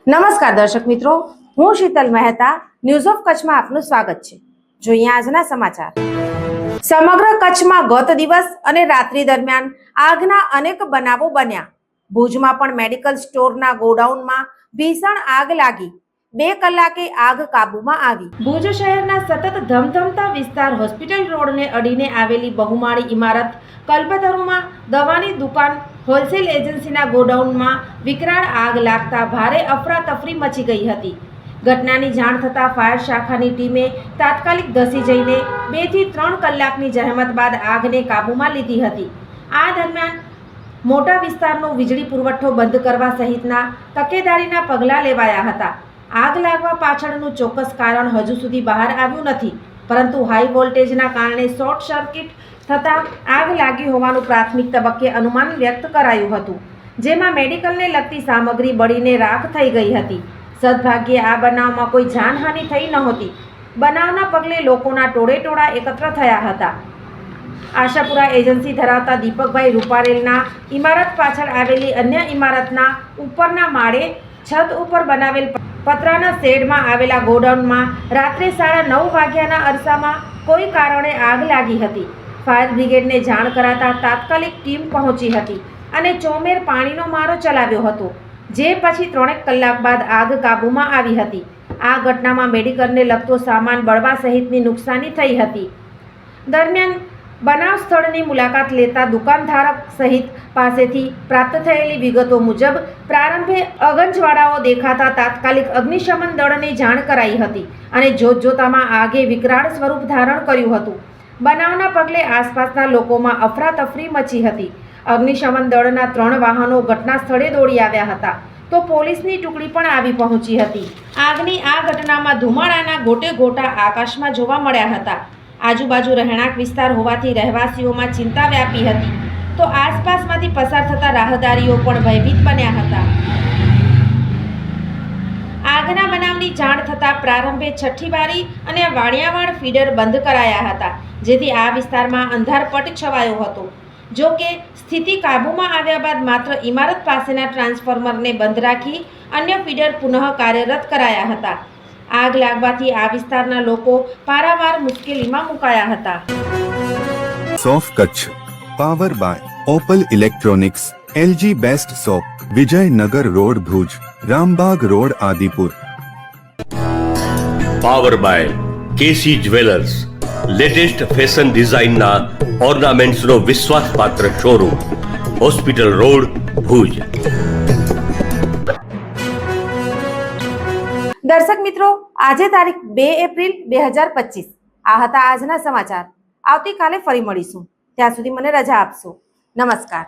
નમસ્કાર દર્શક મિત્રો, હું શીતલ મહેતા ન્યૂઝ ઓફ કચ્છમાં આપનું સ્વાગત છે। જોઈએ આજના સમાચાર। સમગ્ર કચ્છમાં ગત દિવસ અને રાત્રિ દરમિયાન આગના અનેક બનાવો બન્યા। ભુજમાં પણ મેડિકલ સ્ટોરના ગોડાઉનમાં ભીષણ આગ લાગી। 2 કલાકે આગ કાબૂમાં આવી। ભુજ શહેરના સતત ધમધમતા વિસ્તાર હોસ્પિટલ રોડને અડીને આવેલી બહુમાળી ઇમારત કલ્પતરુમાં દવાની દુકાન હોલસેલ એજન્સીના ગોડાઉનમાં વિકરાળ આગ લાગતા ભારે અફરાતફરી મચી ગઈ હતી। ઘટનાની જાણ થતાં ફાયર શાખાની ટીમે તાત્કાલિક ધસી જઈને 2 થી 3 કલાકની જહેમત બાદ આગને કાબૂમાં લીધી હતી। આ દરમિયાન મોટા વિસ્તારનો વીજળી પુરવઠો બંધ કરવા સહિતના તકેદારીના પગલાં લેવાયા હતા। આગ લાગવા પાછળનું ચોક્કસ કારણ હજુ સુધી બહાર આવ્યું નથી, પરંતુ હાઈ વોલ્ટેજના કારણે શોર્ટ સર્કિટ થતાં આગ લાગી હોવાનું પ્રાથમિક તબક્કે અનુમાન વ્યક્ત કરાયું હતું, જેમાં મેડિકલને લગતી સામગ્રી બળીને રાખ થઈ ગઈ હતી। સદભાગ્યે આ બનાવમાં કોઈ જાનહાનિ થઈ નહોતી। બનાવના પગલે લોકોના ટોળેટોળા એકત્ર થયા હતા। આશાપુરા એજન્સી ધરાવતા દીપકભાઈ રૂપારેલના ઇમારત પાછળ આવેલી અન્ય ઇમારતના ઉપરના માળે છત ઉપર બનાવેલ પતરાના શેડમાં આવેલા ગોડાઉનમાં રાત્રે 9:30 વાગ્યાના અરસામાં કોઈ કારણે આગ લાગી હતી। ફાયર બ્રિગેડને જાણ કરાતા તાત્કાલિક ટીમ પહોંચી હતી અને ચોમેર પાણીનો મારો ચલાવ્યો હતો, જે પછી 3 કલાક બાદ આગ કાબૂમાં આવી હતી। આ ઘટનામાં મેડિકલને લગતો સામાન બળવા સહિતની નુકસાની થઈ હતી। દરમિયાન બનાવ સ્થળની મુલાકાત લેતા દુકાનધારક સહિત પાસેથી પ્રાપ્ત થયેલી વિગતો મુજબ પ્રારંભે અગંજવાળાઓ દેખાતા તાત્કાલિક અગ્નિશમન દળને જાણ કરાઈ હતી અને જોતજોતામાં આગે વિકરાળ સ્વરૂપ ધારણ કર્યું હતું। બનાવના પગલે આસપાસના લોકોમાં અફરાતફરી મચી હતી। અગ્નિશમન દળના 3 વાહનો ઘટના સ્થળે દોડી આવ્યા હતા, તો પોલીસની ટુકડી પણ આવી પહોંચી હતી। આગની આ ઘટનામાં ધુમાડાના ગોટે ગોટા આકાશમાં જોવા મળ્યા હતા। આજુબાજુ રહેણાંક વિસ્તાર હોવાથી રહેવાસીઓમાં ચિંતા વ્યાપી હતી, તો આસપાસમાંથી પસાર થતા રાહદારીઓ પણ ભયભીત બન્યા હતા। આગના બનાવની જાણ થતાં પ્રારંભે છઠ્ઠીબારી અને વાણિયાવાડ ફીડર બંધ કરાયા હતા, જેથી આ વિસ્તારમાં અંધારપટ છવાયો હતો। જો કે સ્થિતિ કાબૂમાં આવ્યા બાદ માત્ર ઇમારત પાસેના ટ્રાન્સફોર્મરને બંધ રાખી અન્ય ફીડર પુનઃ કાર્યરત કરાયા હતા। આગ લાગવાથી આ વિસ્તારના લોકો પારાવાર મુશ્કેલીમાં મુકાયા હતા। સોફ Kutch power by Opal electronics, LG best shop, Vijaynagar road Bhuj, Rambag road Adipur. Power by KC jewellers, latest fashion ડિઝાઇનના ઓર્નામેન્ટ્સનો વિશ્વાસપાત્ર શોરૂમ, હોસ્પિટલ રોડ ભુજ। દર્શક મિત્રો, આજે તારીખ 2 એપ્રિલ 2025 આ હતા આજના સમાચાર। આવતીકાલે ફરી મળીશું, ત્યાં સુધી મને રજા આપશો। નમસ્કાર।